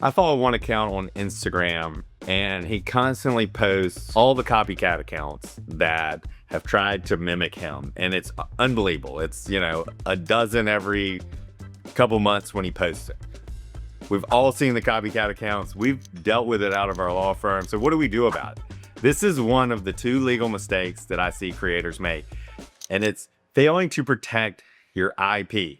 I follow one account on Instagram, and he constantly posts all the copycat accounts that have tried to mimic him. And it's unbelievable. It's, a dozen every couple months when he posts it. We've all seen the copycat accounts. We've dealt with it out of our law firm. So what do we do about it? This is one of the two legal mistakes that I see creators make, and it's failing to protect your IP.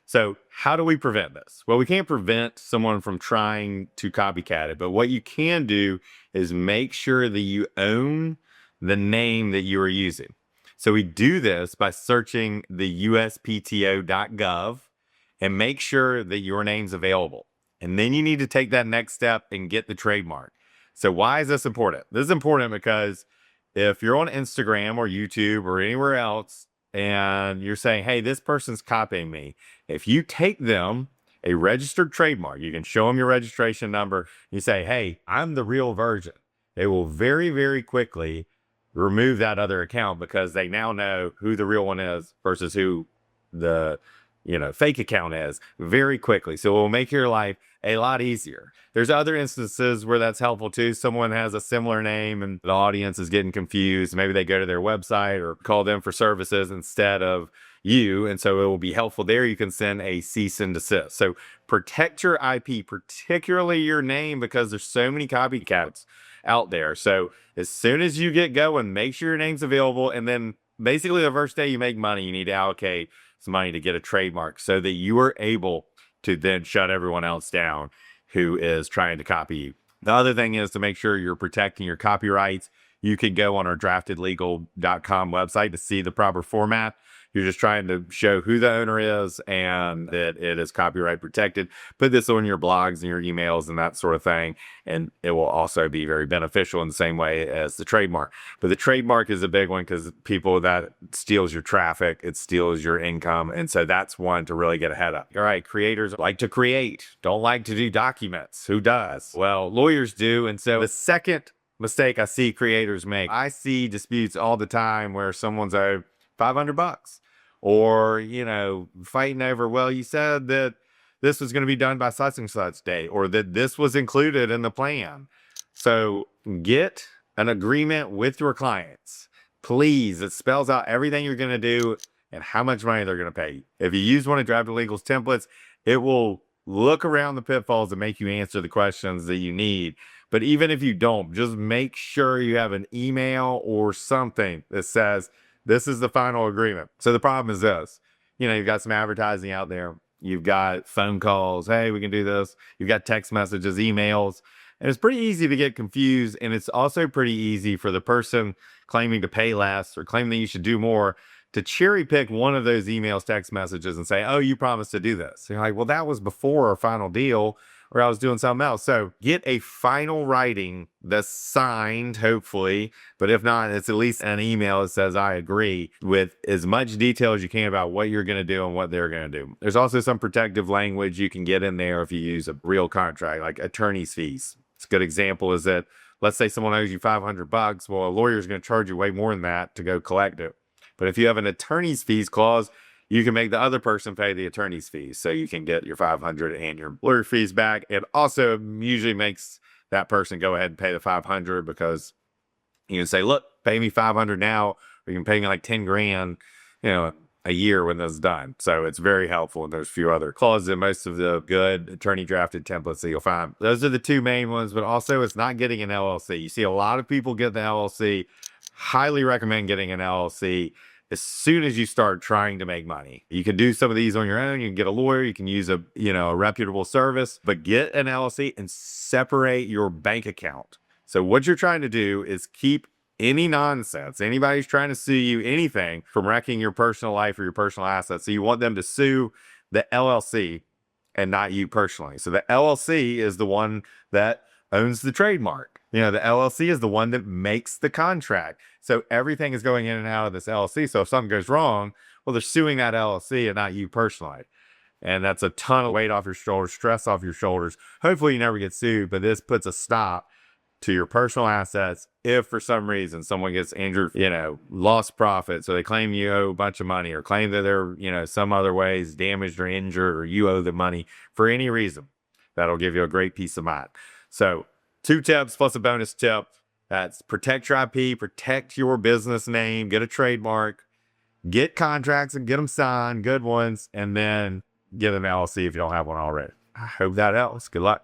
So how do we prevent this? Well, we can't prevent someone from trying to copycat it, but what you can do is make sure that you own the name that you are using. So we do this by searching the uspto.gov and make sure that your name's available. And then you need to take that next step and get the trademark. So why is this important? This is important because if you're on Instagram or YouTube or anywhere else and you're saying, hey, this person's copying me, if you take them a registered trademark, you can show them your registration number. You say, hey, I'm the real version. They will very, very quickly remove that other account because they now know who the real one is versus who the fake account is very quickly. So it will make your life a lot easier. There's other instances where that's helpful too. Someone has a similar name and the audience is getting confused. Maybe they go to their website or call them for services instead of you. And so it will be helpful there. You can send a cease and desist. So protect your IP, particularly your name, because there's so many copycats out there. So as soon as you get going, make sure your name's available. And then basically the first day you make money, you need to allocate some money to get a trademark so that you are able to then shut everyone else down who is trying to copy you. The other thing is to make sure you're protecting your copyrights. You can go on our draftedlegal.com website to see the proper format. You're just trying to show who the owner is and that it is copyright protected. Put this on your blogs and your emails and that sort of thing. And it will also be very beneficial in the same way as the trademark. But the trademark is a big one because people, that steals your traffic, it steals your income. And so that's one to really get ahead of. All right, creators like to create, don't like to do documents. Who does? Well, lawyers do. And so the second mistake I see creators make, I see disputes all the time where someone's owed $500 or, fighting over, well, you said that this was going to be done by such and such date, or that this was included in the plan. So get an agreement with your clients, please. It spells out everything you're going to do and how much money they're going to pay you. If you use one of Drafted Legal's templates, it will look around the pitfalls and make you answer the questions that you need. But even if you don't, just make sure you have an email or something that says, this is the final agreement. So the problem is this, you've got some advertising out there. You've got phone calls. Hey, we can do this. You've got text messages, emails, and it's pretty easy to get confused. And it's also pretty easy for the person claiming to pay less or claiming that you should do more to cherry pick one of those emails, text messages and say, oh, you promised to do this. And you're like, well, that was before our final deal, or I was doing something else. So get a final writing that's signed, hopefully, but if not, it's at least an email that says, I agree, with as much detail as you can about what you're going to do and what they're going to do. There's also some protective language you can get in there if you use a real contract, like attorney's fees. It's a good example is that, let's say someone owes you $500. Well, a lawyer is going to charge you way more than that to go collect it. But if you have an attorney's fees clause, you can make the other person pay the attorney's fees. So you can get your $500 and your lawyer fees back. It also usually makes that person go ahead and pay the $500 because you can say, look, pay me $500 now, or you can pay me like 10 grand, a year when this is done. So it's very helpful. And there's a few other clauses in most of the good attorney drafted templates that you'll find. Those are the two main ones, but also it's not getting an LLC. You see a lot of people get the LLC. Highly recommend getting an LLC as soon as you start trying to make money. You can do some of these on your own. You can get a lawyer. You can use a reputable service, but get an LLC and separate your bank account. So what you're trying to do is keep any nonsense, anybody's trying to sue you, anything, from wrecking your personal life or your personal assets. So you want them to sue the LLC and not you personally. So the LLC is the one that owns the trademark. The LLC is the one that makes the contract. So everything is going in and out of this LLC. So if something goes wrong, well, they're suing that LLC and not you personally. And that's a ton of weight off your shoulders, stress off your shoulders. Hopefully you never get sued, but this puts a stop to your personal assets if for some reason someone gets injured, lost profit. So they claim you owe a bunch of money, or claim that they're, some other ways damaged or injured, or you owe them money for any reason. That'll give you a great peace of mind. So 2 tips plus a bonus tip. That's protect your IP, protect your business name, get a trademark, get contracts and get them signed, good ones, and then get an LLC if you don't have one already. I hope that helps. Good luck.